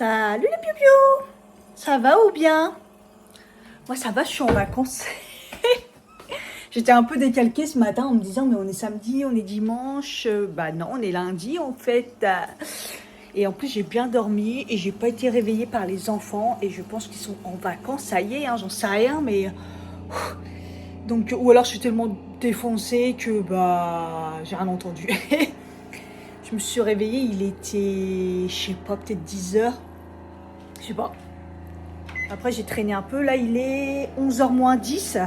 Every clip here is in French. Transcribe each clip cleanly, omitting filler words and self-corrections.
Salut les piou-piou. Ça va ou bien? Moi ça va, je suis en vacances. J'étais un peu décalquée ce matin en me disant mais on est samedi, on est dimanche. Bah non, on est lundi en fait. Et en plus j'ai bien dormi et j'ai pas été réveillée par les enfants. Et je pense qu'ils sont en vacances, ça y est, hein, j'en sais rien. Mais donc, ou alors je suis tellement défoncée que bah j'ai rien entendu. Je me suis réveillée, il était, je sais pas, peut-être 10 heures. Je sais pas. Après, j'ai traîné un peu. Là, il est 11h moins 10.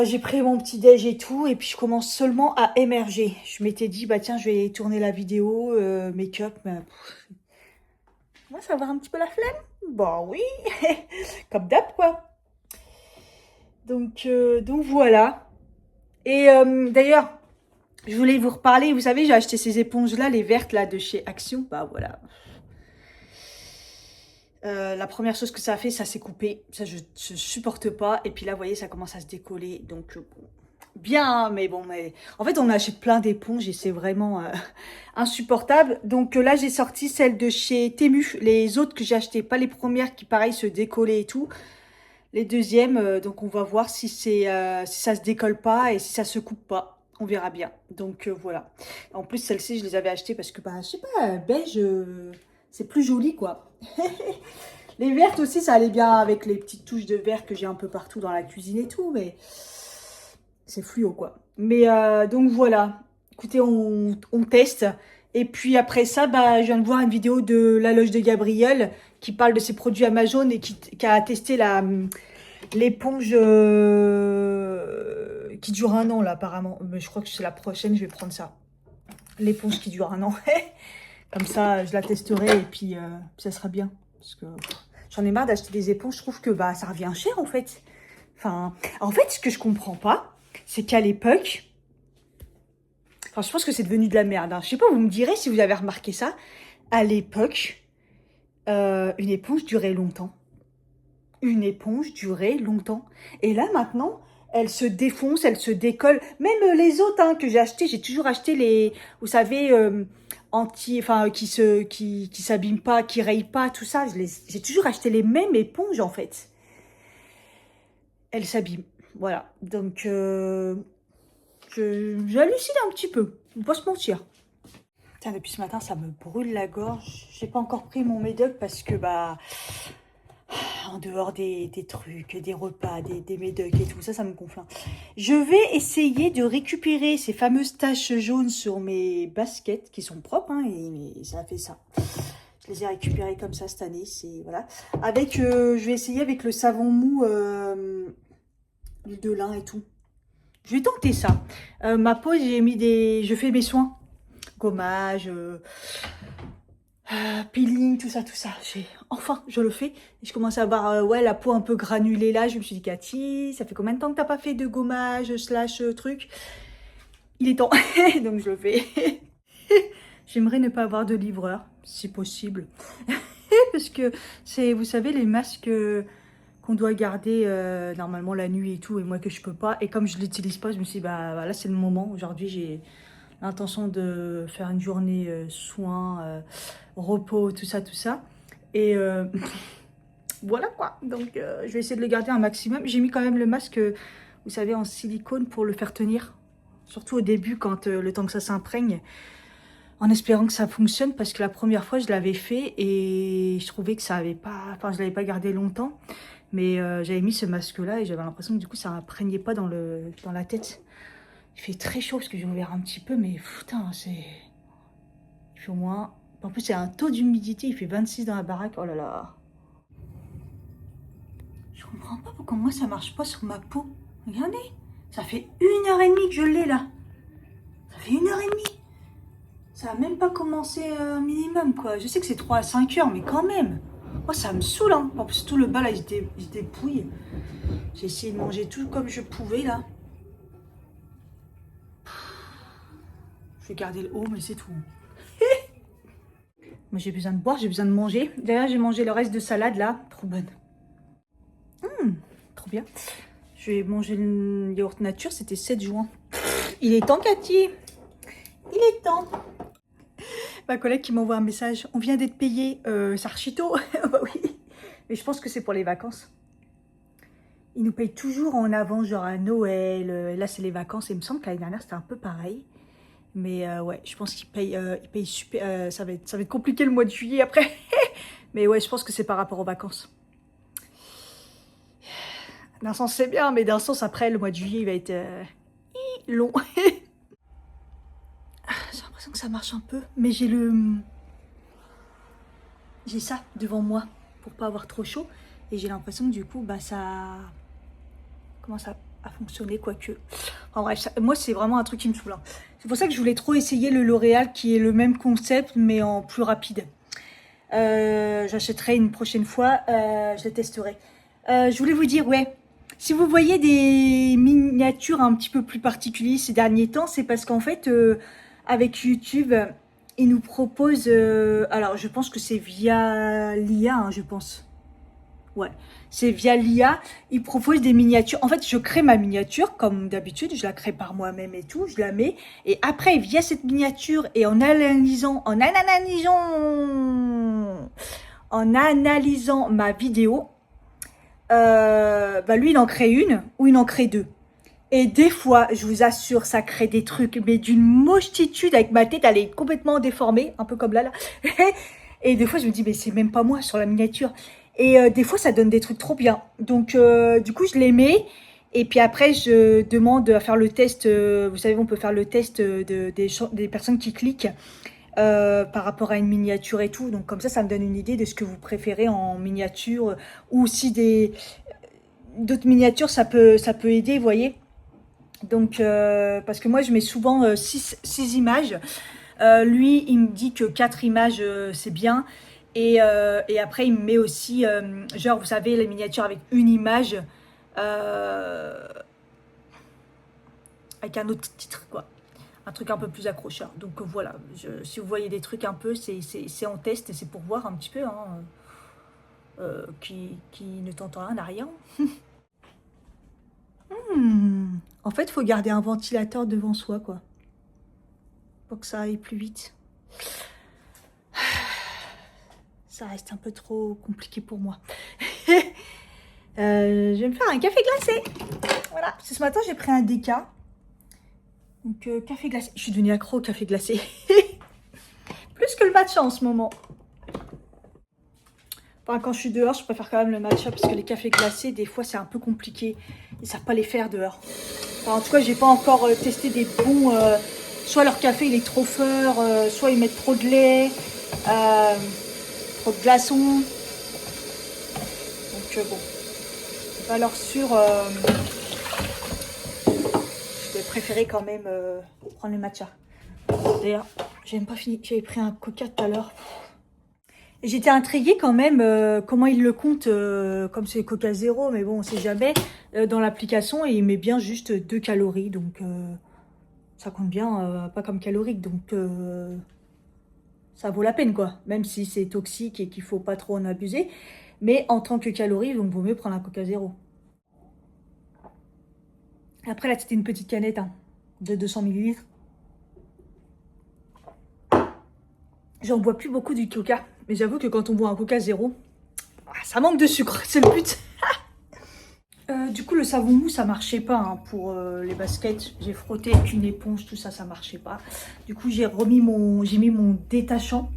J'ai pris mon petit déj et tout. Et puis, je commence seulement à émerger. Je m'étais dit, bah tiens, je vais tourner la vidéo make-up. Mais, moi, ça va avoir un petit peu la flemme. Bah oui, comme d'hab, quoi. Donc voilà. Et d'ailleurs, je voulais vous reparler. Vous savez, j'ai acheté ces éponges-là, les vertes, là, de chez Action. Bah voilà. La première chose que ça a fait, ça s'est coupé. Ça, je supporte pas. Et puis là, vous voyez, ça commence à se décoller. Donc, bon, bien, hein, mais bon, mais en fait, on achète plein d'éponges et c'est vraiment insupportable. Donc là, j'ai sorti celle de chez Temu. Les autres que j'ai achetées, pas les premières qui, pareil, se décollaient et tout. Les deuxièmes, donc on va voir si si ça se décolle pas et si ça se coupe pas. On verra bien. Donc voilà. En plus, celles-ci, je les avais achetées parce que, bah, je sais pas, beige, c'est plus joli, quoi. Les vertes aussi, ça allait bien avec les petites touches de vert que j'ai un peu partout dans la cuisine et tout, mais c'est fluo, quoi. Mais donc voilà. Écoutez, on teste. Et puis après ça, bah, je viens de voir une vidéo de la loge de Gabriel qui parle de ses produits Amazon et qui a testé l'éponge qui dure un an, là, apparemment. Mais je crois que c'est la prochaine, je vais prendre ça. L'éponge qui dure un an. Comme ça, je la testerai et puis ça sera bien. Parce que j'en ai marre d'acheter des éponges. Je trouve que bah, ça revient cher, en fait. Enfin, en fait, ce que je comprends pas, c'est qu'à l'époque... Enfin, je pense que c'est devenu de la merde. Hein. Je sais pas, vous me direz si vous avez remarqué ça. À l'époque, une éponge durait longtemps. Une éponge durait longtemps. Et là, maintenant, elle se défonce, elle se décolle. Même les autres hein, que j'ai achetés, j'ai toujours acheté les, vous savez, enfin, qui s'abîment pas, qui rayent pas, tout ça. J'ai toujours acheté les mêmes éponges, en fait. Elles s'abîment. Voilà. Donc, j'hallucine un petit peu. On va pas se mentir. Tiens, depuis ce matin, ça me brûle la gorge. J'ai pas encore pris mon médoc parce que, bah, en dehors des trucs, des repas, des médocs et tout, ça me gonfle. Je vais essayer de récupérer ces fameuses taches jaunes sur mes baskets qui sont propres, hein, et ça a fait ça. Je les ai récupérées comme ça cette année, c'est voilà. Avec, je vais essayer avec le savon mou, l'huile de lin et tout. Je vais tenter ça. Ma peau, j'ai mis je fais mes soins, gommage. Peeling, tout ça, enfin, je le fais. Et je commence à avoir ouais, la peau un peu granulée là. Je me suis dit, Cathy, ça fait combien de temps que t'as pas fait de gommage, slash truc? Il est temps. Donc je le fais. J'aimerais ne pas avoir de livreur, si possible. Parce que c'est, vous savez, les masques qu'on doit garder normalement la nuit et tout. Et moi que je peux pas. Et comme je l'utilise pas, je me suis dit, bah voilà, c'est le moment. Aujourd'hui, j'ai l'intention de faire une journée soins, repos, tout ça, tout ça. Et voilà quoi. Donc je vais essayer de le garder un maximum. J'ai mis quand même le masque, vous savez, en silicone pour le faire tenir. Surtout au début, quand le temps que ça s'imprègne. En espérant que ça fonctionne, parce que la première fois, je l'avais fait et je trouvais que ça avait pas... Enfin, je l'avais pas gardé longtemps. Mais j'avais mis ce masque-là et j'avais l'impression que du coup, ça n'imprégnait pas dans la tête. Il fait très chaud parce que j'ai ouvert un petit peu, mais putain, c'est... Il fait au moins... En plus, il y a un taux d'humidité, il fait 26 dans la baraque. Oh là là. Je comprends pas pourquoi moi, ça marche pas sur ma peau. Regardez, ça fait 1h30 que je l'ai là. Ça fait 1h30. Ça a même pas commencé un minimum, quoi. Je sais que c'est 3 à 5 heures, mais quand même. Moi, ça me saoule, hein. En plus, tout le bas, là, il se dépouille. J'ai essayé de manger tout comme je pouvais, là. Je vais garder le haut, mais c'est tout. Moi, j'ai besoin de boire, j'ai besoin de manger. D'ailleurs, j'ai mangé le reste de salade, là. Trop bonne. Trop bien. Je vais manger le yaourt nature, c'était 7 juin. Il est temps, Cathy. Il est temps. Ma collègue qui m'envoie un message. On vient d'être payé, Sarchito. Bah oui. Mais je pense que c'est pour les vacances. Ils nous payent toujours en avance, genre à Noël. Là, c'est les vacances. Et il me semble que l'année dernière, c'était un peu pareil. Mais ouais, je pense qu'ils payent super. Ça va être compliqué le mois de juillet après. Mais ouais, je pense que c'est par rapport aux vacances. D'un sens, c'est bien, mais d'un sens, après, le mois de juillet, il va être long. J'ai l'impression que ça marche un peu. Mais j'ai ça devant moi pour pas avoir trop chaud. Et j'ai l'impression que du coup, bah ça commence à fonctionner, quoique. En bref, moi, c'est vraiment un truc qui me saoule. Hein. C'est pour ça que je voulais trop essayer le L'Oréal, qui est le même concept, mais en plus rapide. J'achèterai une prochaine fois, je le testerai. Je voulais vous dire, ouais, si vous voyez des miniatures un petit peu plus particulières ces derniers temps, c'est parce qu'en fait, avec YouTube, ils nous proposent, alors je pense que c'est via l'IA, hein, je pense. Ouais, c'est via l'IA, ils proposent des miniatures. En fait, je crée ma miniature, comme d'habitude, je la crée par moi-même et tout, je la mets. Et après, via cette miniature et en analysant ma vidéo, bah lui, il en crée une ou il en crée deux. Et des fois, je vous assure, ça crée des trucs, mais d'une mochestitude avec ma tête, elle est complètement déformée, un peu comme là. Et des fois, je me dis, mais c'est même pas moi sur la miniature. Et des fois, ça donne des trucs trop bien. Donc, du coup, je les mets. Et puis après, je demande à faire le test. Vous savez, on peut faire le test des personnes qui cliquent par rapport à une miniature et tout. Donc, comme ça me donne une idée de ce que vous préférez en miniature. Ou si d'autres miniatures, ça peut aider, vous voyez. Donc, parce que moi, je mets souvent 6 images. Lui, il me dit que 4 images, c'est bien. Et après, il me met aussi, genre, vous savez, les miniatures avec une image, avec un autre titre, quoi. Un truc un peu plus accrocheur. Donc voilà, si vous voyez des trucs un peu, c'est en test et c'est pour voir un petit peu, hein, qui ne tente rien à rien. En fait, il faut garder un ventilateur devant soi, quoi. Pour que ça aille plus vite. Ça reste un peu trop compliqué pour moi. Je vais me faire un café glacé. Voilà, ce matin, j'ai pris un déca. Donc, café glacé. Je suis devenue accro au café glacé. Plus que le matcha en ce moment. Enfin, quand je suis dehors, je préfère quand même le matcha parce que les cafés glacés, des fois, c'est un peu compliqué. Ils ne savent pas les faire dehors. Enfin, en tout cas, j'ai pas encore testé des bons... soit leur café, il est trop fort, soit ils mettent trop de lait, trop de glaçons. Donc, bon. Valeur sûre, je vais préférer quand même prendre le matcha. D'ailleurs, j'ai même pas fini. J'avais pris un coca tout à l'heure. J'étais intriguée quand même comment il le compte, comme c'est Coca Zéro, mais bon, on sait jamais, dans l'application, et il met bien juste 2 calories, donc ça compte bien, pas comme calorique, donc ça vaut la peine, quoi, même si c'est toxique et qu'il faut pas trop en abuser, mais en tant que calories, donc vaut mieux prendre un Coca Zéro. Après, là, c'était une petite canette, hein, de 200 ml. J'en bois plus beaucoup du Coca. Mais j'avoue que quand on boit un Coca Zéro, ça manque de sucre, c'est le but. Du coup, le savon mou, ça marchait pas hein, pour les baskets. J'ai frotté avec une éponge, tout ça, ça marchait pas. Du coup, j'ai mis mon détachant,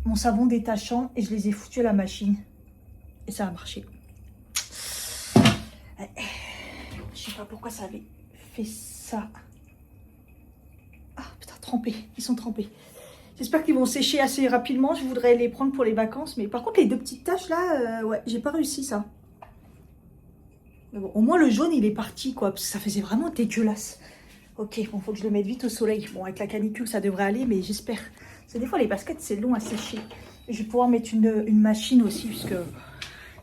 mon savon détachant, et je les ai foutus à la machine. Et ça a marché. Je sais pas pourquoi ça avait fait ça. Ah, putain, trempés. Ils sont trempés. J'espère qu'ils vont sécher assez rapidement. Je voudrais les prendre pour les vacances. Mais par contre, les 2 petites taches là, ouais, j'ai pas réussi ça. Mais bon, au moins le jaune, il est parti, quoi. Parce que ça faisait vraiment dégueulasse. Ok, bon, faut que je le mette vite au soleil. Bon, avec la canicule, ça devrait aller, mais j'espère. Parce que des fois, les baskets, c'est long à sécher. Je vais pouvoir mettre une machine aussi, puisque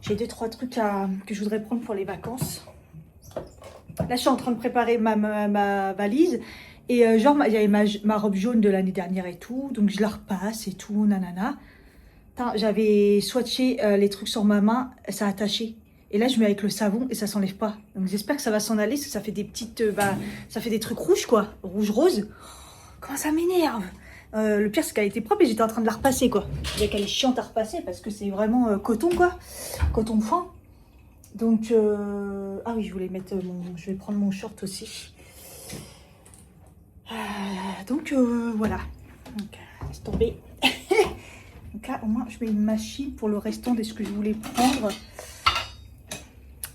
j'ai 2-3 trucs que je voudrais prendre pour les vacances. Là, je suis en train de préparer ma valise. Et genre, il y avait ma robe jaune de l'année dernière et tout. Donc, je la repasse et tout, nanana. J'avais swatché les trucs sur ma main. Ça a attaché. Et là, je mets avec le savon et ça s'enlève pas. Donc, j'espère que ça va s'en aller. Parce que ça fait des petites... ça fait des trucs rouges, quoi. Rouge-rose. Comment ça m'énerve. Le pire, c'est qu'elle était propre et j'étais en train de la repasser, quoi. Je disais qu'elle est chiante à repasser parce que c'est vraiment coton, quoi. Coton fin. Donc, ah oui, je voulais mettre je vais prendre mon short aussi. Donc, voilà. Donc, laisse tomber. Donc là, au moins, je mets une machine pour le restant de ce que je voulais prendre.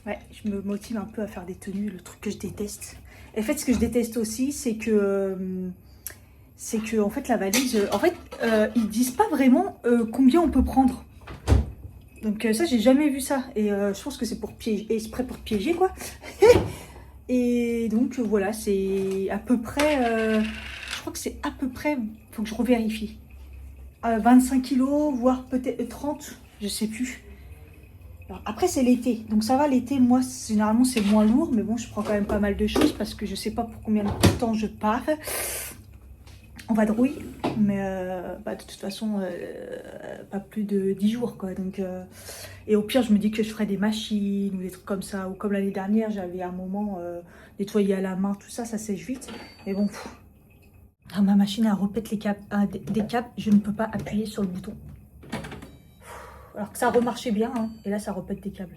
Ouais, je me motive un peu à faire des tenues, le truc que je déteste. Et en fait, ce que je déteste aussi, c'est que en fait, la valise, ils disent pas vraiment combien on peut prendre. Donc ça, j'ai jamais vu ça. Et je pense que c'est pour piéger, exprès pour piéger, quoi. Et donc, voilà, c'est à peu près, je crois que c'est à peu près, faut que je revérifie. 25 kilos, voire peut-être 30, je sais plus. Alors, après, c'est l'été, donc ça va, l'été, moi, généralement, c'est moins lourd, mais bon, je prends quand même pas mal de choses parce que je sais pas pour combien de temps je pars. On va vadrouille, mais de toute façon, pas plus de 10 jours, quoi. Donc, et au pire, je me dis que je ferai des machines ou des trucs comme ça, ou comme l'année dernière, j'avais un moment nettoyé à la main, tout ça, ça sèche vite. Mais bon, ma machine, elle repète les câbles, des câbles, je ne peux pas appuyer sur le bouton. Alors que ça remarchait bien, hein, et là, ça repète des câbles.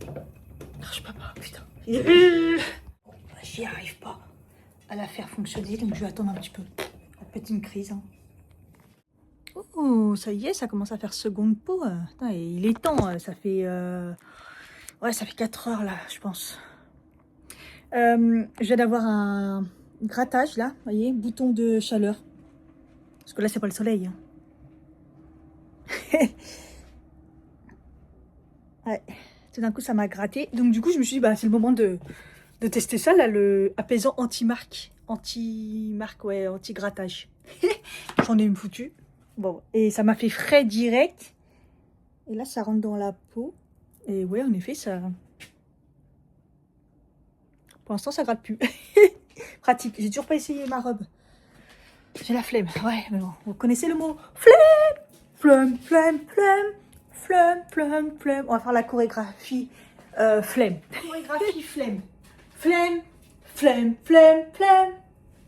Je peux pas, putain. J'y arrive pas à la faire fonctionner, donc je vais attendre un petit peu. Peut-être une crise. Hein. Oh, ça y est, ça commence à faire seconde peau. Putain, il est temps, ça fait... Ouais, ça fait 4 heures là, je pense. Je viens d'avoir un grattage là, vous voyez, bouton de chaleur. Parce que là, c'est pas le soleil. Hein. Ouais, tout d'un coup, ça m'a gratté. Donc du coup, je me suis dit, bah, c'est le moment de tester ça, là, le apaisant anti-marque. Anti-marque, ouais, anti-grattage. J'en ai une foutue. Bon, et ça m'a fait frais direct. Et là, ça rentre dans la peau. Et ouais, en effet, ça... Pour l'instant, ça gratte plus. Pratique. J'ai toujours pas essayé ma robe. J'ai la flemme. Ouais, mais bon, vous connaissez le mot flemme. Flemme, flemme, flemme. Flemme, flemme, flemme. On va faire la chorégraphie flemme. Chorégraphie flemme. Flemme, flemme, flemme, flemme.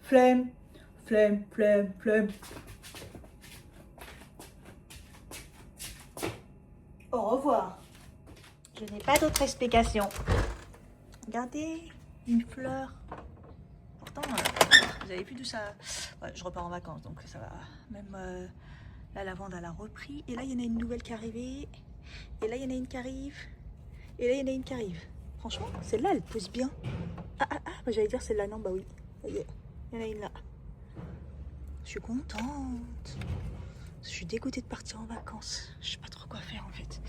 Flemme, flemme, flemme, flemme. Au revoir. Je n'ai pas d'autre explication. Regardez, une fleur. Pourtant, vous avez vu d'où ça... Ouais, je repars en vacances, donc ça va. Même la lavande, elle a repris. Et là, il y en a une nouvelle qui est arrivée. Et là, il y en a une qui arrive. Et là, il y en a une qui arrive. Franchement, celle-là, elle pousse bien. Bah, j'allais dire celle-là, non, bah oui. Il y en a une là. Je suis contente. Je suis dégoûtée de partir en vacances. Je sais pas trop quoi faire, en fait.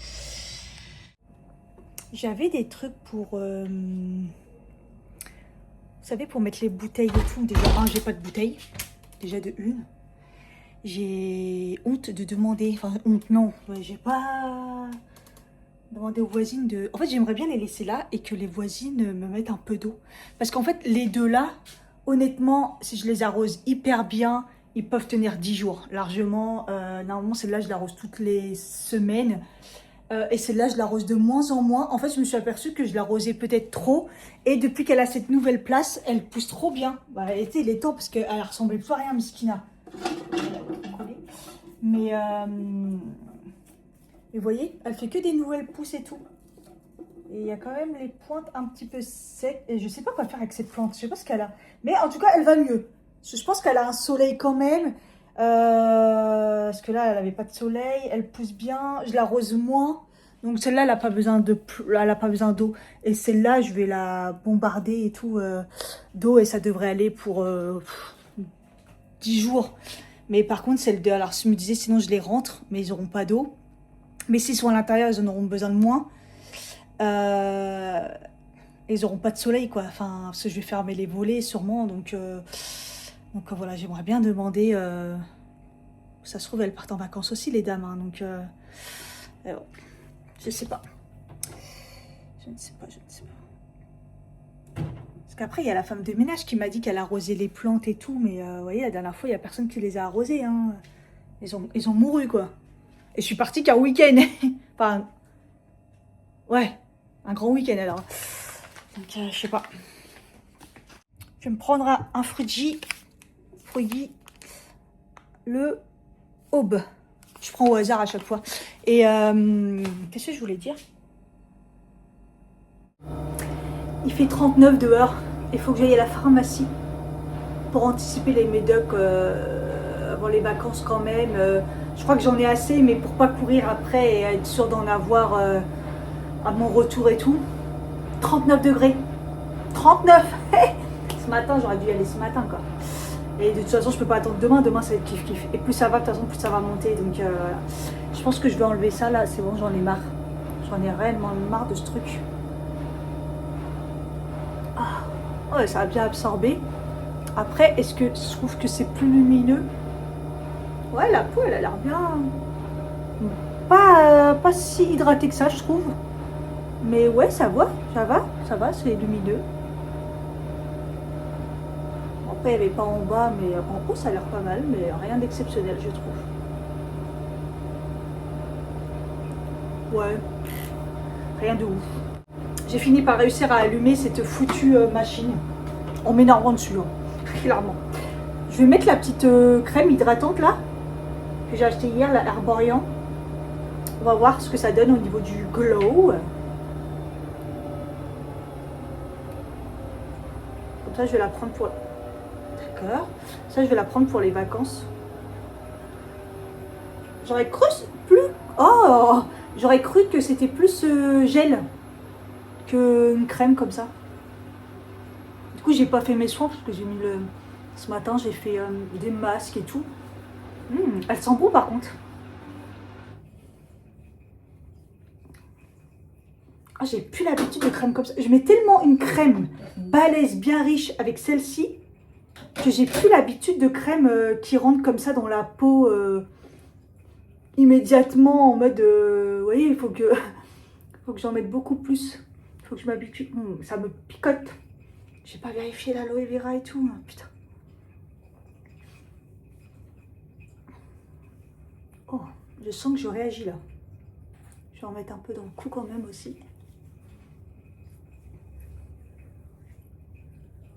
J'avais des trucs pour... vous savez, pour mettre les bouteilles et tout. Déjà, j'ai pas de bouteille. Déjà de une. J'ai honte de demander... Enfin, honte, non. J'ai pas... demandé aux voisines de... En fait, j'aimerais bien les laisser là et que les voisines me mettent un peu d'eau. Parce qu'en fait, les deux là, honnêtement, si je les arrose hyper bien, ils peuvent tenir 10 jours, largement. Normalement, celle-là, je l'arrose toutes les semaines. Et celle-là, je l'arrose de moins en moins. En fait, je me suis aperçue que je l'arrosais peut-être trop. Et depuis qu'elle a cette nouvelle place, elle pousse trop bien. Bah, il est temps parce qu'elle ressemblait plus à rien, Miskina. Mais... Et vous voyez, elle fait que des nouvelles pousses et tout. Et il y a quand même les pointes un petit peu secs. Et je sais pas quoi faire avec cette plante. Je sais pas ce qu'elle a. Mais en tout cas, elle va mieux. Je pense qu'elle a un soleil quand même. Parce que là, elle n'avait pas de soleil. Elle pousse bien. Je l'arrose moins. Donc celle-là, elle n'a pas besoin d'eau. Et celle-là, je vais la bombarder et tout d'eau. Et ça devrait aller pour 10 jours. Mais par contre, celle de... Alors, je me disais, sinon je les rentre. Mais ils n'auront pas d'eau. Mais s'ils sont à l'intérieur, ils en auront besoin de moins. Ils n'auront pas de soleil, quoi. Enfin, parce que je vais fermer les volets, sûrement. Donc voilà, j'aimerais bien demander... Ça se trouve, elles partent en vacances aussi, les dames. Hein, donc, bon, je sais pas. Je ne sais pas. Parce qu'après, il y a la femme de ménage qui m'a dit qu'elle arrosait les plantes et tout. Mais vous voyez, la dernière fois, il n'y a personne qui les a arrosées. Hein. Ils ont mouru, quoi. Et je suis partie qu'un week-end. Enfin, ouais, un grand week-end alors. Donc, je sais pas. Je vais me prendre un Frugy, le Aube. Je prends au hasard à chaque fois. Et qu'est-ce que je voulais dire? Il fait 39 dehors. Il faut que j'aille à la pharmacie pour anticiper les médocs avant les vacances quand même. Je crois que j'en ai assez, mais pour pas courir après et être sûr d'en avoir à mon retour et tout. 39 degrés. 39. Ce matin, j'aurais dû y aller ce matin, quoi. Et de toute façon, je peux pas attendre demain. Demain, ça va être kiff-kiff. Et plus ça va, de toute façon, plus ça va monter. Donc, voilà. Je pense que je vais enlever ça, là. C'est bon, j'en ai marre. J'en ai réellement marre de ce truc. Ah, ouais, ça a bien absorbé. Après, est-ce que je trouve que c'est plus lumineux? Ouais, la peau, elle a l'air bien... Pas si hydratée que ça, je trouve. Mais ouais, ça va, c'est lumineux. Après, il n'y avait pas en bas, mais en haut, ça a l'air pas mal, mais rien d'exceptionnel, je trouve. Ouais, rien de ouf. J'ai fini par réussir à allumer cette foutue machine en m'énervant dessus, hein, clairement. Je vais mettre la petite crème hydratante là, que j'ai acheté hier, la Herborian. On va voir ce que ça donne au niveau du glow. Comme ça, je vais la prendre pour... D'accord. Ça, je vais la prendre pour les vacances. J'aurais cru plus... Oh, j'aurais cru que c'était plus gel qu'une crème comme ça. Du coup, j'ai pas fait mes soins parce que j'ai mis le... Ce matin, j'ai fait des masques et tout. Elle sent bon par contre. Ah, j'ai plus l'habitude de crème comme ça. Je mets tellement une crème balèze, bien riche avec celle-ci, que j'ai plus l'habitude de crème qui rentre comme ça dans la peau immédiatement en mode... vous voyez, il faut que j'en mette beaucoup plus. Il faut que je m'habitue. Ça me picote. J'ai pas vérifié l'aloe vera et tout. Putain. Oh, je sens que je réagis là. Je vais en mettre un peu dans le cou quand même aussi.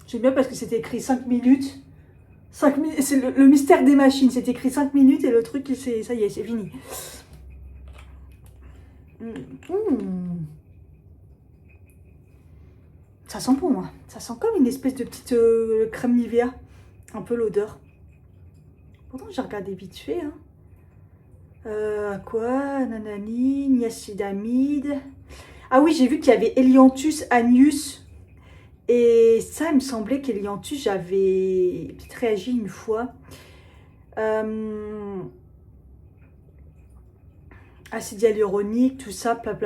J'aime bien parce que c'était écrit 5 minutes. 5 minutes, c'est le mystère des machines. C'est écrit 5 minutes et le truc, ça y est, c'est fini. Ça sent bon, hein. Ça sent comme une espèce de petite crème Nivea. Un peu l'odeur. Pourtant, j'ai regardé vite fait. Hein. Quoi? Nanani, niacinamide. Ah oui, j'ai vu qu'il y avait Helianthus agnus. Et ça, il me semblait qu'Helianthus, j'avais peut-être réagi une fois. Acide hyaluronique, tout ça, pla.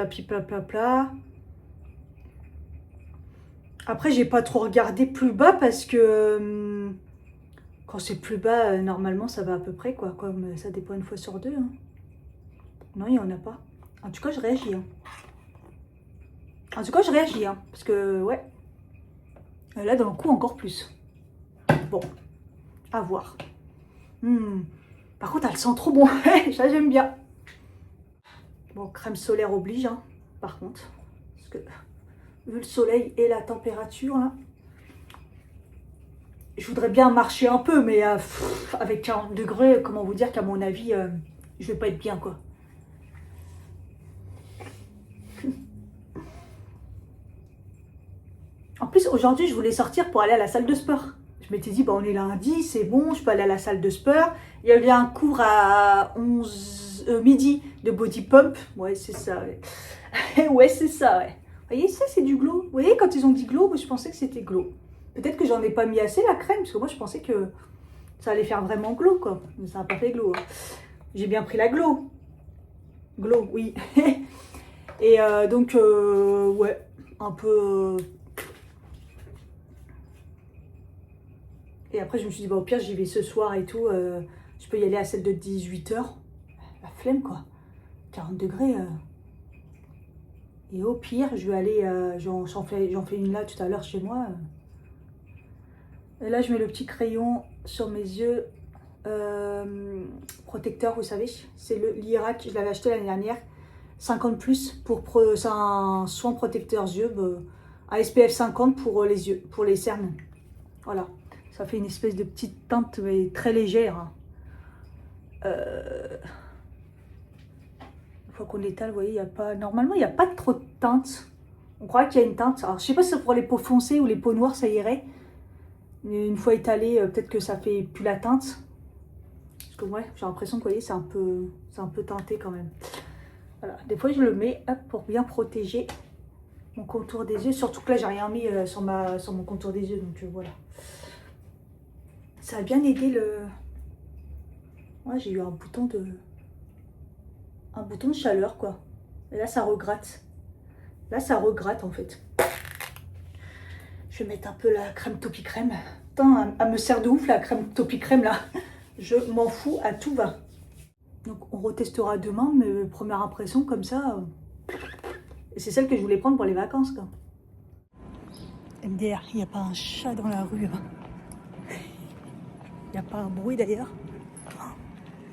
Après, j'ai pas trop regardé plus bas parce que quand c'est plus bas, normalement, ça va à peu près, quoi. Comme ça dépend une fois sur deux. Hein. Non, il n'y en a pas. En tout cas, je réagis. Hein. Parce que, ouais. Là, dans le coup, encore plus. Bon, à voir. Par contre, elle sent trop bon. Ça, j'aime bien. Bon, crème solaire oblige, hein, par contre. Parce que, vu le soleil et la température, là, je voudrais bien marcher un peu, mais avec 40 degrés, comment vous dire qu'à mon avis, je vais pas être bien, quoi. En plus, aujourd'hui, je voulais sortir pour aller à la salle de sport. Je m'étais dit, on est lundi, c'est bon, je peux aller à la salle de sport. Il y avait un cours à 11 midi de body pump. Ouais, c'est ça, ouais. Ouais, c'est ça, ouais. Vous voyez, ça, c'est du glow. Vous voyez, quand ils ont dit glow, moi, je pensais que c'était glow. Peut-être que j'en ai pas mis assez, la crème, parce que moi, je pensais que ça allait faire vraiment glow, quoi. Mais ça n'a pas fait glow. Hein. J'ai bien pris la glow. Glow, oui. Et donc, ouais, un peu... Et après, je me suis dit, au pire, j'y vais ce soir et tout. Je peux y aller à celle de 18 h. La flemme, quoi. 40 degrés. Et au pire, je vais aller... j'en fais une là tout à l'heure chez moi. Et là, je mets le petit crayon sur mes yeux. Protecteur, vous savez. C'est l'Irak. Je l'avais acheté l'année dernière. 50+. C'est un soin protecteur yeux. À SPF 50 pour les yeux, pour les cernes. Voilà, ça fait une espèce de petite teinte mais très légère. Hein. Une fois qu'on l'étale, vous voyez, il y a pas... Normalement, il n'y a pas trop de teinte. On croit qu'il y a une teinte. Alors, je sais pas si c'est pour les peaux foncées ou les peaux noires, ça irait. Mais une fois étalé, peut-être que ça fait plus la teinte. Parce que ouais, j'ai l'impression que vous voyez, c'est un peu teinté quand même. Voilà, des fois je le mets hop, pour bien protéger mon contour des yeux. Surtout que là, j'ai rien mis sur mon contour des yeux, donc voilà. Ça a bien aidé le... Ouais, j'ai eu un bouton de chaleur, quoi. Et là, ça regratte. Là, ça regratte, en fait. Je vais mettre un peu la crème Topi Crème. Putain, elle me sert de ouf, la crème Topi Crème, là. Je m'en fous, à tout va. Donc, on retestera demain, mais première impression, comme ça... Et c'est celle que je voulais prendre pour les vacances, quoi. MDR, il n'y a pas un chat dans la rue. Hein. Il n'y a pas un bruit, d'ailleurs.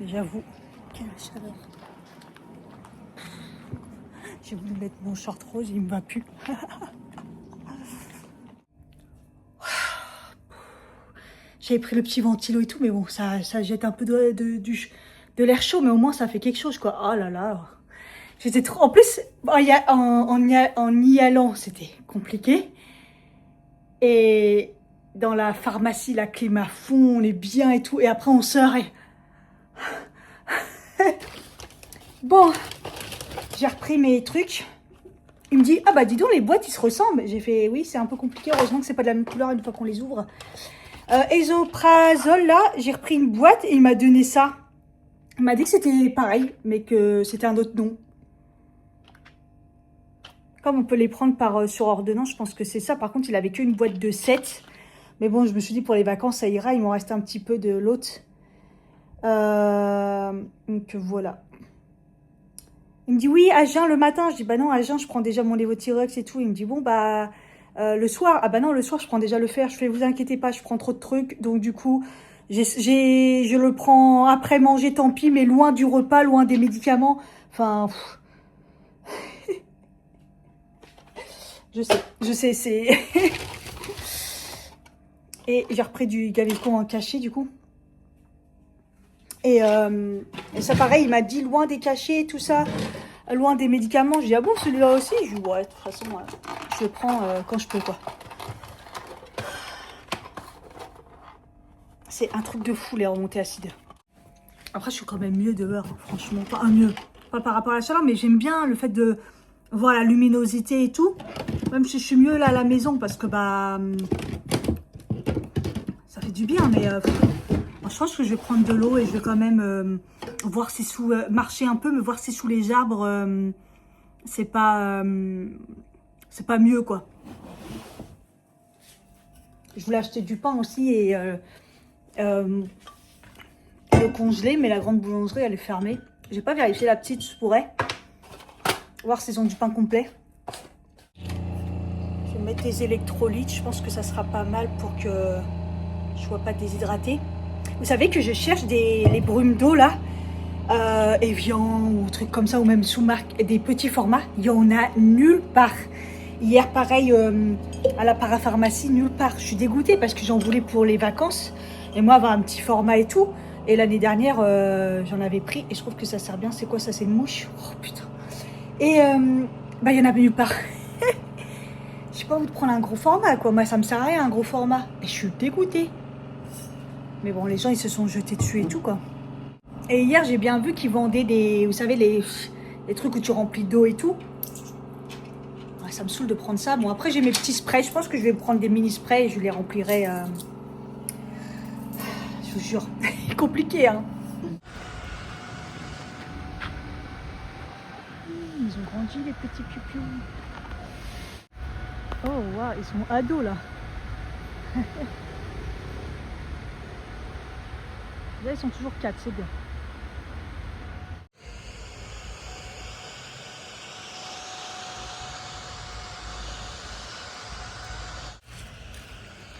J'avoue, quelle chaleur. J'ai voulu mettre mon short rose, il me va plus. J'avais pris le petit ventilo et tout, mais bon, ça jette un peu de l'air chaud, mais au moins ça fait quelque chose, quoi. Oh là là. J'étais trop... En plus, en y allant, c'était compliqué. Et dans la pharmacie, la clim à fond, on est bien et tout. Et après, on sort et... Bon, j'ai repris mes trucs. Il me dit, ah bah dis donc, les boîtes, ils se ressemblent. J'ai fait, oui, c'est un peu compliqué. Heureusement que c'est pas de la même couleur une fois qu'on les ouvre. Esomeprazole, là, j'ai repris une boîte et il m'a donné ça. Il m'a dit que c'était pareil, mais que c'était un autre nom. Comme on peut les prendre sur ordonnance, je pense que c'est ça. Par contre, il avait qu'une boîte de 7. Mais bon, je me suis dit, pour les vacances, ça ira. Il m'en reste un petit peu de l'autre. Donc, voilà. Il me dit, oui, à jeun le matin. Je dis, bah non, à jeun, je prends déjà mon Levothyrox et tout. Il me dit, bon, bah, le soir. Ah bah non, le soir, je prends déjà le fer. Je fais, vous inquiétez pas, je prends trop de trucs. Donc, du coup, je le prends après manger, tant pis, mais loin du repas, loin des médicaments. Enfin... Je sais, c'est... Et j'ai repris du Gaviscon en cachet, du coup. Et ça, pareil, il m'a dit loin des cachets, tout ça, loin des médicaments. Je dis, ah bon, celui-là aussi? Je dis, ouais, de toute façon, je le prends quand je peux, quoi. C'est un truc de fou, les remontées acides. Après, je suis quand même mieux dehors, franchement. Pas mieux, pas par rapport à la chaleur, mais j'aime bien le fait de voir la luminosité et tout. Même si je suis mieux là à la maison, parce que, bah... ça fait du bien, mais... je pense que je vais prendre de l'eau et je vais quand même voir si sous... marcher un peu, mais voir si sous les arbres, c'est pas mieux, quoi. Je voulais acheter du pain aussi et le congeler, mais la grande boulangerie, elle est fermée. J'ai pas vérifié la petite, je pourrais. Voir s'ils ont du pain complet. Je vais mettre des électrolytes, je pense que ça sera pas mal pour que je sois pas déshydratée. Vous savez que je cherche les brumes d'eau là, Evian ou trucs comme ça, ou même sous marque, des petits formats. Il y en a nulle part. Hier, pareil, à la parapharmacie, nulle part. Je suis dégoûtée parce que j'en voulais pour les vacances. Et moi, avoir un petit format et tout. Et l'année dernière, j'en avais pris et je trouve que ça sert bien. C'est quoi ça? C'est une mouche? Oh putain. Et bah, il y en avait nulle part. Je sais pas où de prendre un gros format, quoi. Moi, ça me sert à rien, un gros format. Et je suis dégoûtée. Mais bon, les gens, ils se sont jetés dessus et tout, quoi. Et hier, j'ai bien vu qu'ils vendaient des... Vous savez, les trucs où tu remplis d'eau et tout. Ouais, ça me saoule de prendre ça. Bon, après, j'ai mes petits sprays. Je pense que je vais prendre des mini sprays et je les remplirai... Je vous jure. Compliqué, hein. Ils ont grandi, les petits piou-piou. Oh, waouh, ils sont ados, là. Là, ils sont toujours 4, c'est bien.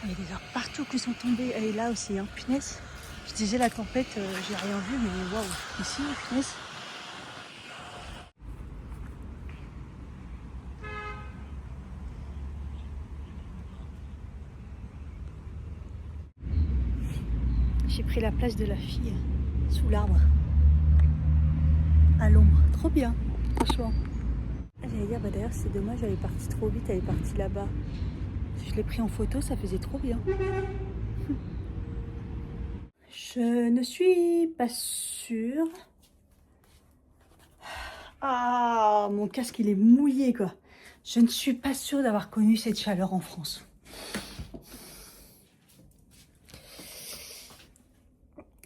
Il y a des arbres partout qui sont tombés. Et là aussi, hein, punaise. Je disais la tempête, j'ai rien vu, mais waouh, ici, punaise. J'ai pris la place de la fille sous l'arbre, à l'ombre. Trop bien, franchement. J'allais dire, bah d'ailleurs c'est dommage, elle est partie trop vite, elle est partie là-bas. Si je l'ai pris en photo, ça faisait trop bien. Je ne suis pas sûre. Ah, mon casque il est mouillé quoi. Je ne suis pas sûre d'avoir connu cette chaleur en France.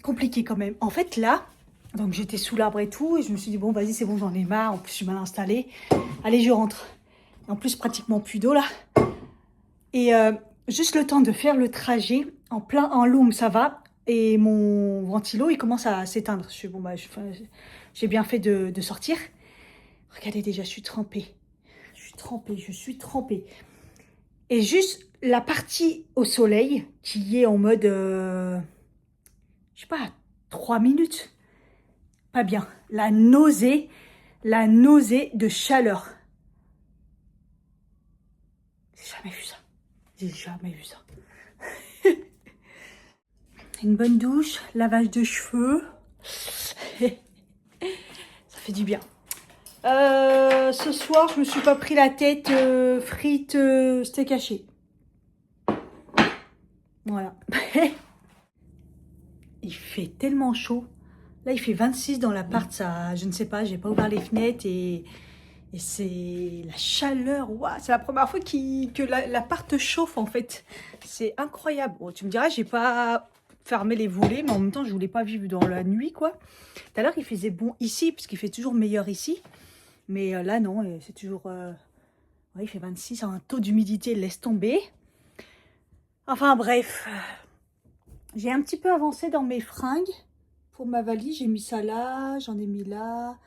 Compliqué quand même. En fait là, donc j'étais sous l'arbre et tout, et je me suis dit bon vas-y c'est bon j'en ai marre, en plus je suis mal installée. Allez je rentre. Et en plus pratiquement plus d'eau là. Et juste le temps de faire le trajet en loom ça va. Et mon ventilo il commence à s'éteindre. Je suis bon bah j'ai bien fait de sortir. Regardez déjà je suis trempée. Je suis trempée. Et juste la partie au soleil qui est en mode je sais pas, 3 minutes. Pas bien. La nausée de chaleur. J'ai jamais vu ça. J'ai jamais vu ça. Une bonne douche, lavage de cheveux. Ça fait du bien. Ce soir, je me suis pas pris la tête frites, steak haché. Voilà. Il fait tellement chaud. Là, il fait 26 dans l'appart, ça, je ne sais pas, j'ai pas ouvert les fenêtres et c'est la chaleur. Waouh, c'est la première fois que l'appart chauffe en fait. C'est incroyable. Bon, tu me diras, j'ai pas fermé les volets, mais en même temps, je voulais pas vivre dans la nuit, quoi. Tout à l'heure, il faisait bon ici, parce qu'il fait toujours meilleur ici. Mais là, non, c'est toujours... ouais, il fait 26, un taux d'humidité, laisse tomber. Enfin, bref. J'ai un petit peu avancé dans mes fringues. Pour ma valise, j'ai mis ça là, j'en ai mis là,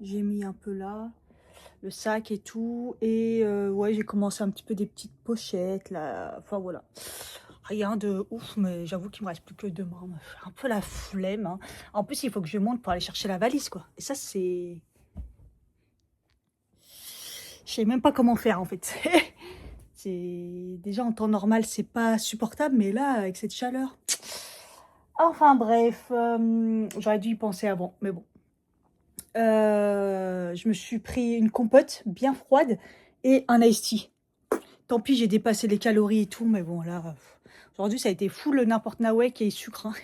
j'ai mis un peu là, le sac et tout. Et ouais, j'ai commencé un petit peu des petites pochettes là. Enfin voilà, rien de ouf, mais j'avoue qu'il me reste plus que demain. Un peu la flemme. Hein. En plus, il faut que je monte pour aller chercher la valise, quoi. Et ça, c'est... Je sais même pas comment faire en fait. C'est déjà en temps normal, c'est pas supportable, mais là, avec cette chaleur. Enfin bref, j'aurais dû y penser avant, mais bon. Je me suis pris une compote bien froide et un iced tea. Tant pis, j'ai dépassé les calories et tout, mais bon là, aujourd'hui ça a été full n'importe nawek et sucre. Hein.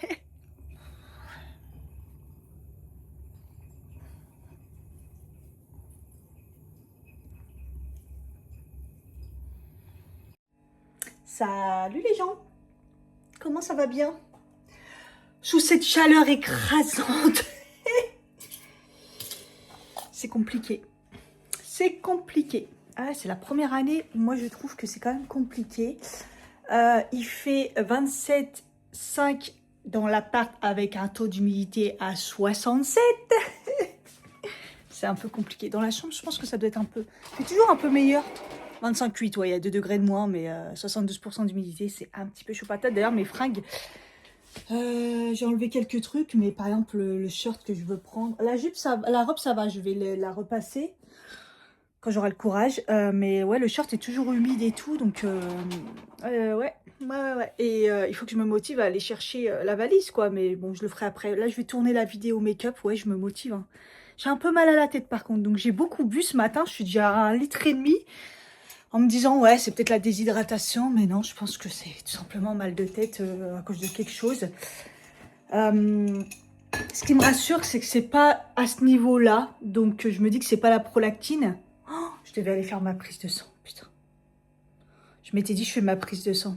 Salut les gens, comment ça va bien? Sous cette chaleur écrasante. C'est compliqué. C'est compliqué. Ah, c'est la première année où moi je trouve que c'est quand même compliqué. Il fait 27,5 dans l'appart avec un taux d'humidité à 67. C'est un peu compliqué. Dans la chambre, je pense que ça doit être un peu... C'est toujours un peu meilleur. 25,8, ouais, il y a 2 degrés de moins, mais 72% d'humidité, c'est un petit peu chaud patate. D'ailleurs, mes fringues... j'ai enlevé quelques trucs, mais par exemple le shirt que je veux prendre, la jupe, la robe ça va, je vais la repasser quand j'aurai le courage. Mais ouais, le shirt est toujours humide et tout, donc ouais. Et il faut que je me motive à aller chercher la valise, quoi. Mais bon, je le ferai après. Là, je vais tourner la vidéo make-up. Ouais, je me motive. Hein. J'ai un peu mal à la tête par contre, donc j'ai beaucoup bu ce matin. Je suis déjà à 1,5 litre. En me disant, ouais, c'est peut-être la déshydratation, mais non, je pense que c'est tout simplement mal de tête à cause de quelque chose. Ce qui me rassure, c'est que c'est pas à ce niveau-là. Donc, je me dis que c'est pas la prolactine. Oh, je devais aller faire ma prise de sang, putain. Je m'étais dit, je fais ma prise de sang.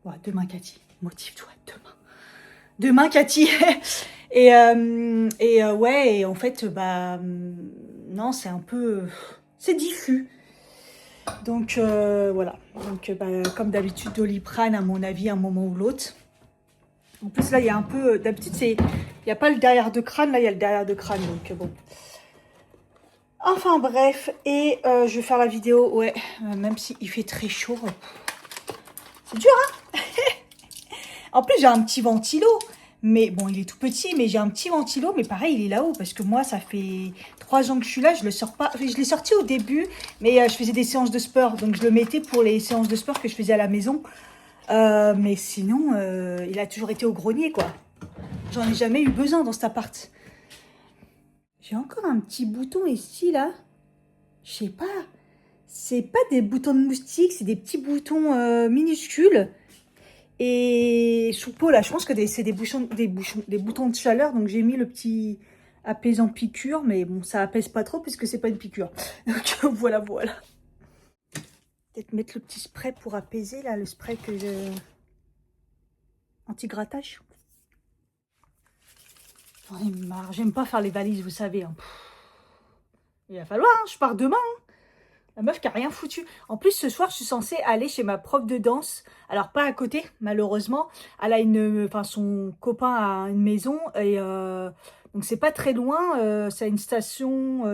Ouais, demain, Cathy. Motive-toi, demain. Demain, Cathy. Et ouais, et en fait, bah... non, c'est un peu... c'est diffus. Donc, voilà. Donc, bah, comme d'habitude, Doliprane, à mon avis, un moment ou l'autre. En plus, là, il y a un peu... D'habitude, c'est... il n'y a pas le derrière de crâne. Là, il y a le derrière de crâne. Donc, bon. Enfin, bref. Et je vais faire la vidéo, ouais. Même s'il fait très chaud. C'est dur, hein. En plus, j'ai un petit ventilo. Mais bon, il est tout petit, mais j'ai un petit ventilo, mais pareil, il est là-haut, parce que moi, ça fait 3 ans que je suis là, je le sors pas. Je l'ai sorti au début, mais je faisais des séances de sport, donc je le mettais pour les séances de sport que je faisais à la maison. Mais sinon, il a toujours été au grenier, quoi. J'en ai jamais eu besoin dans cet appart. J'ai encore un petit bouton ici, là. Je sais pas. C'est pas des boutons de moustique, c'est des petits boutons minuscules. Et sous peau, là, je pense que c'est des boutons de chaleur. Donc, j'ai mis le petit apaisant piqûre. Mais bon, ça apaise pas trop puisque c'est pas une piqûre. Donc, voilà, voilà. Peut-être mettre le petit spray pour apaiser, là, le spray que je... Anti-grattage. J'en ai marre. J'aime pas faire les valises, vous savez. Hein. Il va falloir, hein, je pars demain. Hein. La meuf qui a rien foutu. En plus, ce soir, je suis censée aller chez ma prof de danse. Alors, pas à côté, malheureusement. Elle a enfin, son copain a une maison. Et donc, c'est pas très loin. C'est une station.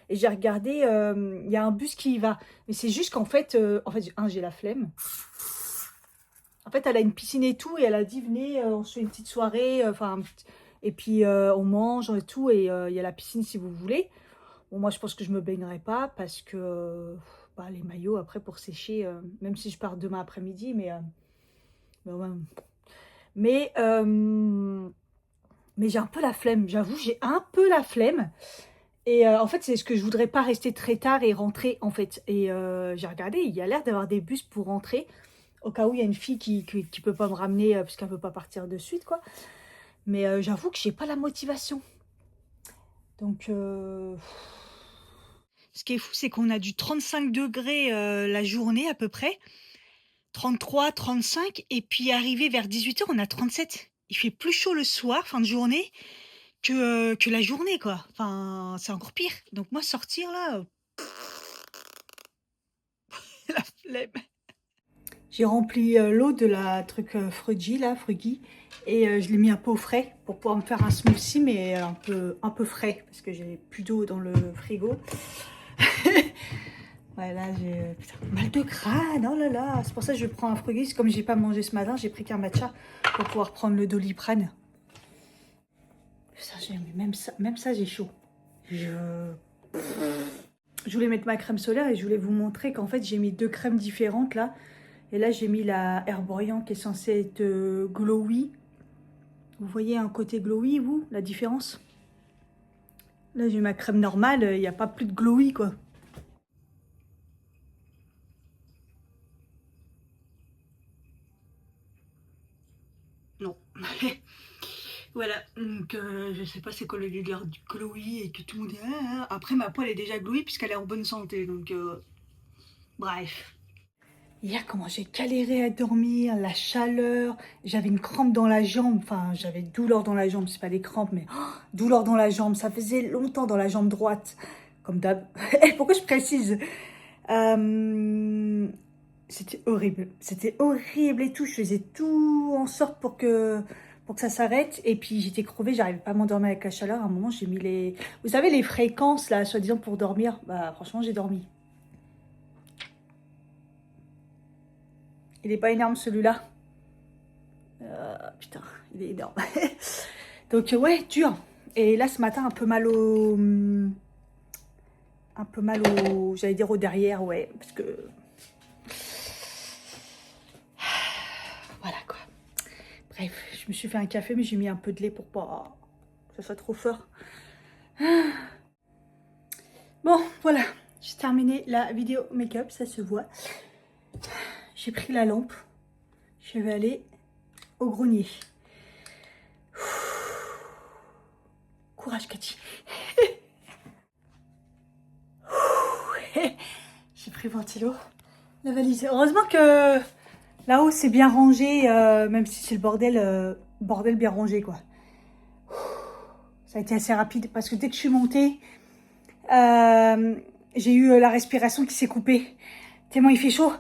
Et j'ai regardé, il y a un bus qui y va. Mais c'est juste qu'en fait, j'ai la flemme. En fait, elle a une piscine et tout. Et elle a dit, venez, on se fait une petite soirée. Et puis, on mange et tout. Et il y a la piscine si vous voulez. Bon, moi, je pense que je me baignerai pas parce que les maillots, après, pour sécher, même si je pars demain après-midi, mais j'ai un peu la flemme, j'avoue, j'ai un peu la flemme. Et en fait, c'est ce que je voudrais pas rester très tard et rentrer, en fait. Et j'ai regardé, il y a l'air d'avoir des bus pour rentrer, au cas où il y a une fille qui peut pas me ramener parce qu'elle veut pas partir de suite, quoi. Mais j'avoue que j'ai pas la motivation. Donc... Ce qui est fou, c'est qu'on a du 35 degrés la journée à peu près, 33, 35, et puis arrivé vers 18 h, on a 37. Il fait plus chaud le soir, fin de journée, que la journée, quoi. Enfin, c'est encore pire. Donc moi, sortir là, la flemme. J'ai rempli l'eau de la truc Frugy, là, Frugy, et je l'ai mis un peu au frais pour pouvoir me faire un smoothie, mais un peu frais, parce que j'ai plus d'eau dans le frigo. Ouais, là, j'ai mal de crâne, oh là là. C'est pour ça que je prends un Frugy. Comme j'ai pas mangé ce matin, j'ai pris qu'un matcha pour pouvoir prendre le Doliprane. Ça, même ça, j'ai chaud. Je voulais mettre ma crème solaire et je voulais vous montrer qu'en fait, j'ai mis 2 crèmes différentes là. Et là, j'ai mis la Herborian qui est censée être glowy. Vous voyez un côté glowy, vous, la différence? Là, j'ai ma crème normale, il n'y a pas plus de glowy, quoi. Non. Voilà, donc je sais pas c'est quoi le délire du glowy et que tout le monde dit ah, ah. Après ma peau elle est déjà glowy puisqu'elle est en bonne santé, donc bref. Hier comment j'ai galéré à dormir, la chaleur, j'avais une crampe dans la jambe, enfin j'avais douleur dans la jambe, c'est pas des crampes mais douleur dans la jambe, ça faisait longtemps dans la jambe droite, comme d'hab. Pourquoi je précise C'était horrible et tout, je faisais tout en sorte pour que ça s'arrête. Et puis j'étais crevée, j'arrivais pas à m'endormir avec la chaleur. À un moment, j'ai mis les... Vous savez, les fréquences, là, soi-disant pour dormir. Bah, franchement, j'ai dormi. Il est pas énorme, celui-là. Putain, il est énorme. Donc, ouais, dur. Et là, ce matin, un peu mal au... J'allais dire au derrière, ouais. Parce que... Voilà, quoi. Bref, je me suis fait un café, mais j'ai mis un peu de lait pour pas que ça soit trop fort. Bon, voilà, j'ai terminé la vidéo make-up, ça se voit. J'ai pris la lampe, je vais aller au grenier. Courage, Cathy. J'ai pris ventilo, la valise. Heureusement que là-haut c'est bien rangé, même si c'est le bordel bien rangé, quoi. Ça a été assez rapide parce que dès que je suis montée, j'ai eu la respiration qui s'est coupée. Tellement il fait chaud.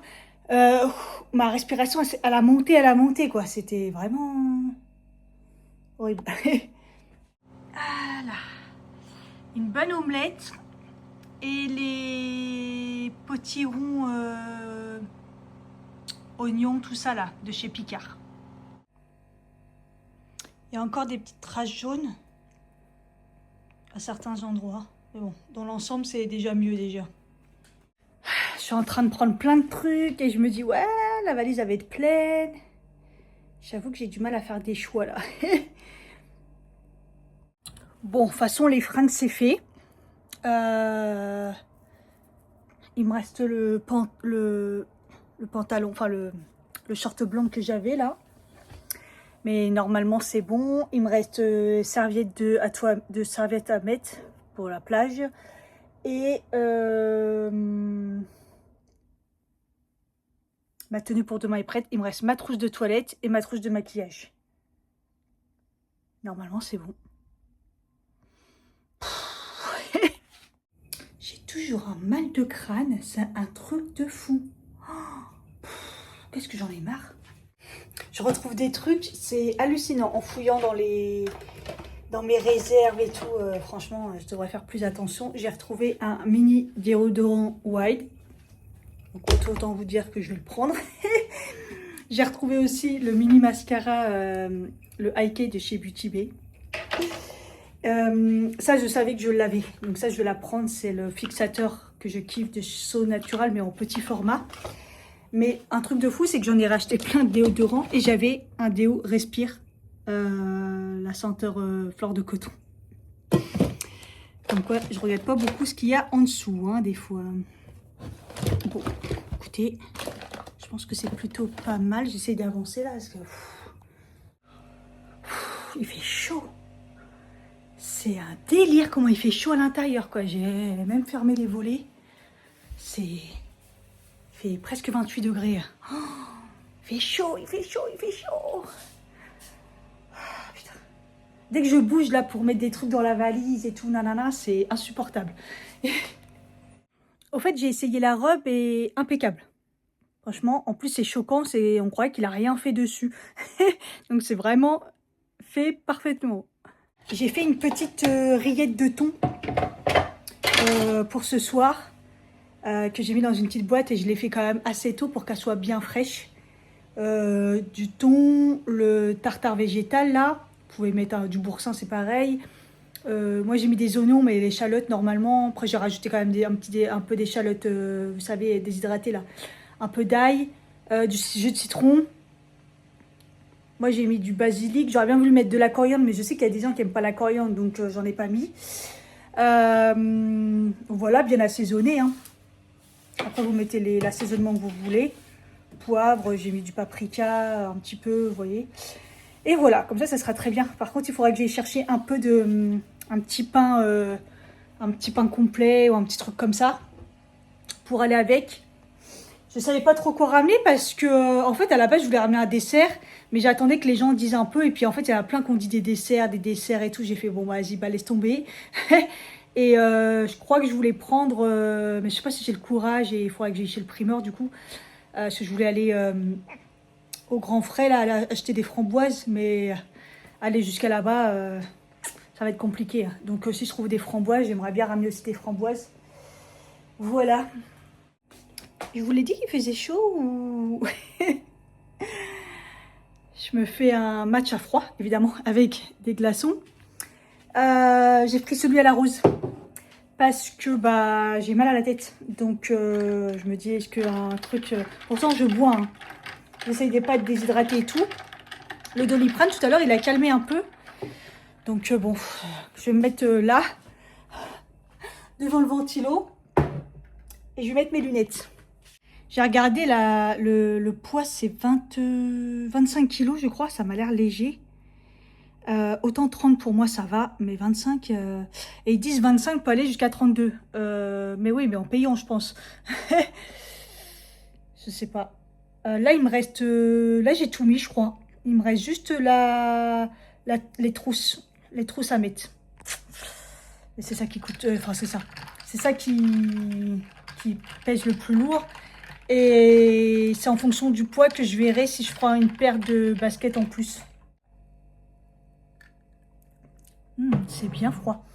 Ma respiration, elle a monté, quoi. C'était vraiment horrible. Voilà. Une bonne omelette et les potirons oignons, tout ça là, de chez Picard. Il y a encore des petites traces jaunes à certains endroits. Mais bon, dans l'ensemble, c'est déjà mieux déjà. Je suis en train de prendre plein de trucs et je me dis, ouais, la valise va être pleine. J'avoue que j'ai du mal à faire des choix là. Bon, de toute façon, les fringues, c'est fait. Il me reste le pantalon, enfin le short blanc que j'avais là. Mais normalement, c'est bon. Il me reste serviette serviette à mettre pour la plage. Et ma tenue pour demain est prête. Il me reste ma trousse de toilette et ma trousse de maquillage. Normalement, c'est bon. J'ai toujours un mal de crâne. C'est un truc de fou. Qu'est-ce que j'en ai marre. Je retrouve des trucs. C'est hallucinant. En fouillant dans mes réserves et tout. Franchement, je devrais faire plus attention. J'ai retrouvé un mini déodorant Wild. Donc autant vous dire que je vais le prendre. J'ai retrouvé aussi le mini mascara, le High de chez Beauty Bay. Ça, je savais que je l'avais. Donc ça, je vais la prendre. C'est le fixateur que je kiffe de So Natural, mais en petit format. Mais un truc de fou, c'est que j'en ai racheté plein de déodorants. Et j'avais un déo Respire, la senteur fleur de coton. Comme quoi, je regarde pas beaucoup ce qu'il y a en dessous, hein, des fois. Bon, écoutez, je pense que c'est plutôt pas mal. J'essaie d'avancer là parce que il fait chaud. C'est un délire comment il fait chaud à l'intérieur, quoi. J'ai même fermé les volets. Il fait presque 28 degrés. Oh, il fait chaud, il fait chaud, il fait chaud. Ah, putain. Dès que je bouge là pour mettre des trucs dans la valise et tout, nanana, c'est insupportable. Au fait, j'ai essayé la robe et impeccable. Franchement, en plus c'est choquant, on croirait qu'il a rien fait dessus. Donc c'est vraiment fait parfaitement. J'ai fait une petite rillette de thon pour ce soir que j'ai mis dans une petite boîte et je l'ai fait quand même assez tôt pour qu'elle soit bien fraîche. Du thon, le tartare végétal là, vous pouvez mettre du boursin, c'est pareil. Moi j'ai mis des oignons, mais l'échalote normalement. Après j'ai rajouté quand même un peu d'échalote, vous savez, déshydratée là. Un peu d'ail, du jus de citron. Moi j'ai mis du basilic. J'aurais bien voulu mettre de la coriandre, mais je sais qu'il y a des gens qui n'aiment pas la coriandre, donc j'en ai pas mis. Voilà, bien assaisonné. Hein. Après vous mettez l'assaisonnement que vous voulez. Poivre, j'ai mis du paprika, un petit peu, vous voyez. Et voilà, comme ça sera très bien. Par contre, il faudra que j'aille chercher un peu un petit pain complet ou un petit truc comme ça pour aller avec. Je savais pas trop quoi ramener parce que, en fait, à la base, je voulais ramener un dessert, mais j'attendais que les gens disent un peu. Et puis, en fait, il y en a plein qui ont dit des desserts et tout. J'ai fait, bon, vas-y, bah, laisse tomber. Et je crois que je voulais prendre, mais je sais pas si j'ai le courage et il faudrait que j'aille chez le primeur, du coup. Parce que je voulais aller au Grand Frais, là, acheter des framboises, mais aller jusqu'à là-bas, ça va être compliqué. Hein. Donc, si je trouve des framboises, j'aimerais bien ramener aussi des framboises. Voilà. Je vous l'ai dit qu'il faisait chaud ou... Je me fais un match à froid, évidemment, avec des glaçons. J'ai pris celui à la rose. Parce que bah, j'ai mal à la tête. Donc, je me dis, est-ce qu'un truc... Pourtant, je bois. Hein. J'essaye de pas être déshydratée et tout. Le Doliprane, tout à l'heure, il a calmé un peu. Donc, bon, je vais me mettre là, devant le ventilo. Et je vais mettre mes lunettes. J'ai regardé le poids, c'est 25 kilos, je crois. Ça m'a l'air léger. Autant 30 pour moi, ça va. Mais 25... Et ils disent 25 peut aller jusqu'à 32. Mais oui, mais en payant, je pense. Je sais pas. Là, il me reste... là, j'ai tout mis, je crois. Il me reste juste les trousses. Les trousses à mettre. Et c'est ça qui coûte... Enfin, c'est ça. C'est ça qui pèse le plus lourd. Et c'est en fonction du poids que je verrai si je prends une paire de baskets en plus. C'est bien froid.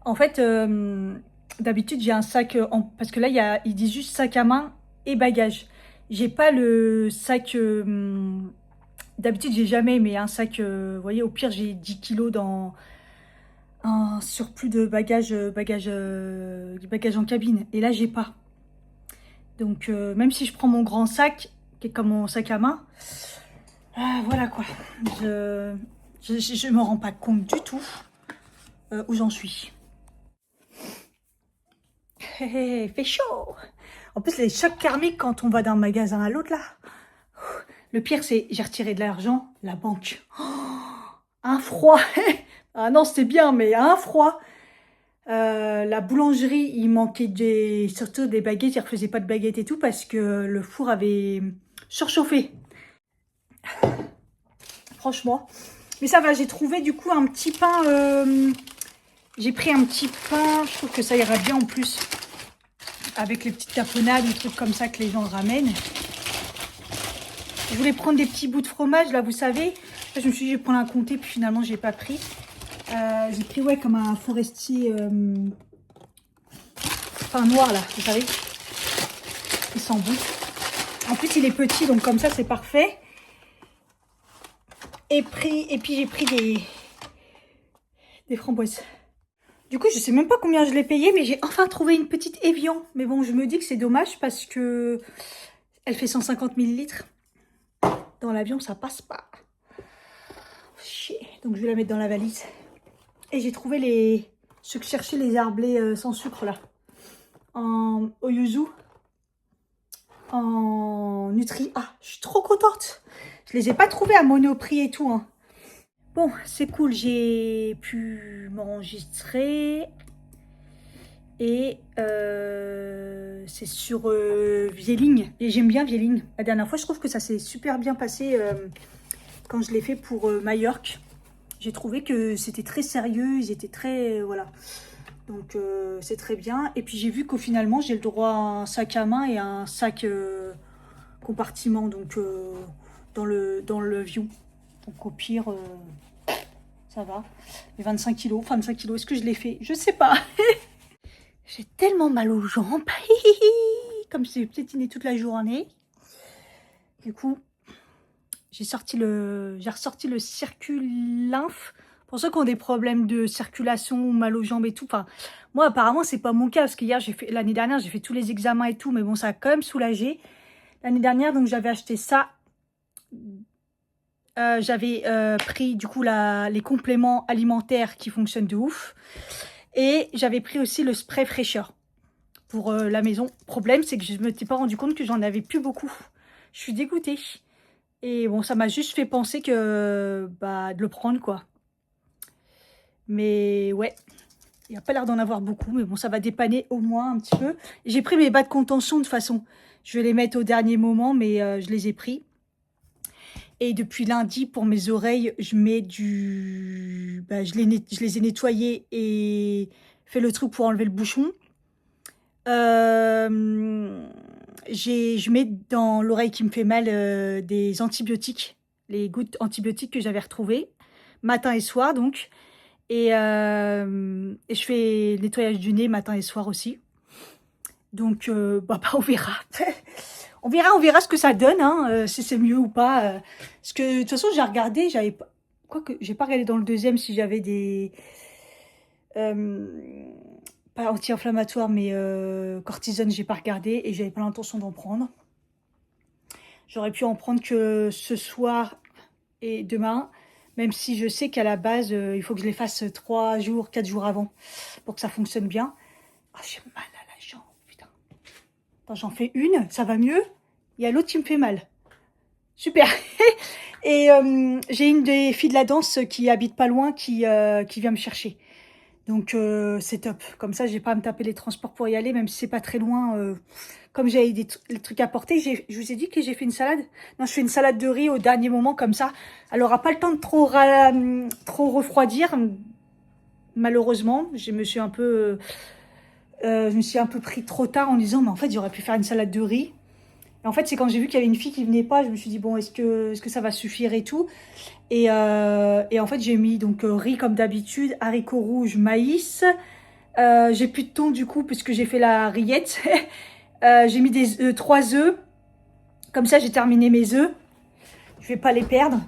En fait, d'habitude, j'ai un sac... parce que là, ils disent juste sac à main et bagages. J'ai pas le sac... d'habitude, j'ai jamais, mais un sac... vous voyez, au pire, j'ai 10 kilos dans un surplus de bagages en cabine. Et là, j'ai pas. Donc, même si je prends mon grand sac, qui est comme mon sac à main. Voilà quoi. Je me rends pas compte du tout où j'en suis. Il fait chaud. En plus, les chocs thermiques quand on va d'un magasin à l'autre, là. Le pire, c'est j'ai retiré de l'argent, la banque. Oh, un froid. Ah non, c'était bien, mais un froid. La boulangerie, il manquait surtout des baguettes. Ils ne refaisaient pas de baguettes et tout parce que le four avait surchauffé. Franchement. Mais ça va, j'ai trouvé du coup un petit pain. J'ai pris un petit pain. Je trouve que ça ira bien en plus. Avec les petites tapenades, des trucs comme ça que les gens ramènent. Je voulais prendre des petits bouts de fromage, là, vous savez. Là, je me suis dit, je vais prendre un comté, puis finalement, je n'ai pas pris. J'ai pris, ouais, comme un forestier pain noir, là, vous savez. Il s'en bout. En plus, il est petit, donc comme ça, c'est parfait. Et puis, j'ai pris des framboises. Du coup, je sais même pas combien je l'ai payé, mais j'ai enfin trouvé une petite Evian. Mais bon, je me dis que c'est dommage parce que elle fait 150 ml. Dans l'avion, ça passe pas. Chier. Donc, je vais la mettre dans la valise. Et j'ai trouvé ceux que je cherchais, les arblés sans sucre, là. Au yuzu. En Nutri. Ah, je suis trop contente. Je les ai pas trouvés à Monoprix et tout, hein. Bon, c'est cool. J'ai pu m'enregistrer. Et c'est sur Vieling. Et j'aime bien Vieling. La dernière fois, je trouve que ça s'est super bien passé quand je l'ai fait pour Majorque. J'ai trouvé que c'était très sérieux. Ils étaient très... voilà. Donc, c'est très bien. Et puis, j'ai vu qu'au finalement, j'ai le droit à un sac à main et un sac compartiment. Donc, dans le View. Donc, au pire, ça va. Mais 25 kilos. 25 kilos, est-ce que je l'ai fait? Je sais pas. J'ai tellement mal aux jambes. Comme j'ai piétiné toute la journée. Du coup, j'ai ressorti le Circulymph. Pour ceux qui ont des problèmes de circulation, mal aux jambes et tout. Enfin, moi, apparemment, c'est pas mon cas. Parce que l'année dernière, j'ai fait tous les examens et tout. Mais bon, ça a quand même soulagé. L'année dernière, donc, j'avais acheté ça. J'avais pris, du coup, les compléments alimentaires qui fonctionnent de ouf. Et j'avais pris aussi le spray fraîcheur pour la maison. Problème, c'est que je ne m'étais pas rendu compte que j'en avais plus beaucoup. Je suis dégoûtée. Et bon, ça m'a juste fait penser que de le prendre, quoi. Mais ouais, il n'y a pas l'air d'en avoir beaucoup. Mais bon, ça va dépanner au moins un petit peu. J'ai pris mes bas de contention de toute façon. Je vais les mettre au dernier moment, mais je les ai pris. Et depuis lundi, pour mes oreilles, je mets je les ai nettoyées et fait le truc pour enlever le bouchon. Je mets dans l'oreille qui me fait mal des antibiotiques, les gouttes antibiotiques que j'avais retrouvées, matin et soir donc. Et je fais le nettoyage du nez matin et soir aussi. Donc, on verra. On verra ce que ça donne, hein, si c'est mieux ou pas. Parce que de toute façon, j'ai regardé, quoique j'ai pas regardé dans le deuxième si j'avais des pas anti-inflammatoires, mais cortisone, j'ai pas regardé et j'avais pas l'intention d'en prendre. J'aurais pu en prendre que ce soir et demain, même si je sais qu'à la base, il faut que je les fasse 3 jours, 4 jours avant pour que ça fonctionne bien. Ah, j'ai mal à la jambe, putain. Attends, j'en fais une, ça va mieux. Il y a l'autre qui me fait mal. Super. Et j'ai une des filles de la danse qui habite pas loin qui vient me chercher. Donc c'est top. Comme ça, j'ai pas à me taper les transports pour y aller, même si c'est pas très loin. Comme j'avais des trucs à porter, je vous ai dit que j'ai fait une salade. Non, je fais une salade de riz au dernier moment comme ça. Elle aura pas le temps de trop refroidir. Malheureusement, je me suis un peu pris trop tard en disant, mais en fait, j'aurais pu faire une salade de riz. Et en fait, c'est quand j'ai vu qu'il y avait une fille qui venait pas, je me suis dit, bon, est-ce que ça va suffire et tout. Et en fait, j'ai mis donc riz comme d'habitude, haricots rouges, maïs. J'ai plus de thon du coup, puisque j'ai fait la rillette. J'ai mis 3 œufs. Comme ça, j'ai terminé mes œufs. Je vais pas les perdre.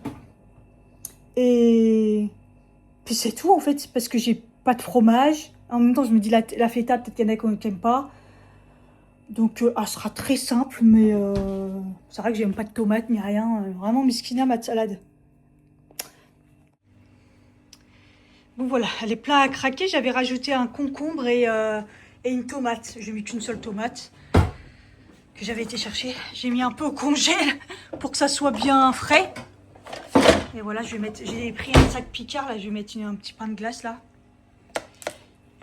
Et puis c'est tout en fait, parce que j'ai pas de fromage. En même temps, je me dis la feta, peut-être qu'il y en a qui n'aiment pas. Donc, elle sera très simple, mais c'est vrai que j'aime pas de tomates ni rien. Vraiment miskina ma salade. Bon voilà, elle est pleine à craquer. J'avais rajouté un concombre et une tomate. J'ai mis qu'une seule tomate que j'avais été chercher. J'ai mis un peu au congèle pour que ça soit bien frais. Et voilà, j'ai pris un sac Picard là. Je vais mettre un petit pain de glace là.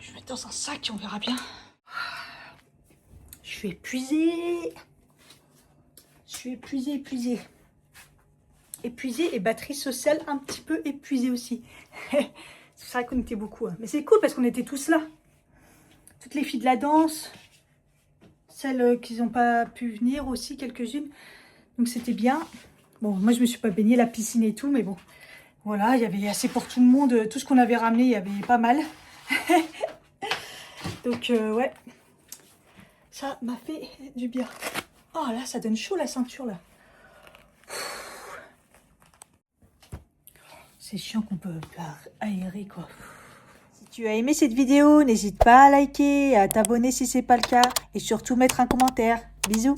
Je vais mettre dans un sac, on verra bien. Je suis épuisée. Je suis épuisée. Épuisée et batterie sociale un petit peu épuisée aussi. C'est vrai qu'on était beaucoup. Hein. Mais c'est cool parce qu'on était tous là. Toutes les filles de la danse. Celles qui n'ont pas pu venir aussi, quelques-unes. Donc c'était bien. Bon, moi je me suis pas baignée, la piscine et tout. Mais bon, voilà, il y avait assez pour tout le monde. Tout ce qu'on avait ramené, il y avait pas mal. Donc ouais. Ça m'a fait du bien. Oh là, ça donne chaud la ceinture là. C'est chiant qu'on peut pas aérer quoi. Si tu as aimé cette vidéo, n'hésite pas à liker, à t'abonner si c'est pas le cas et surtout mettre un commentaire. Bisous.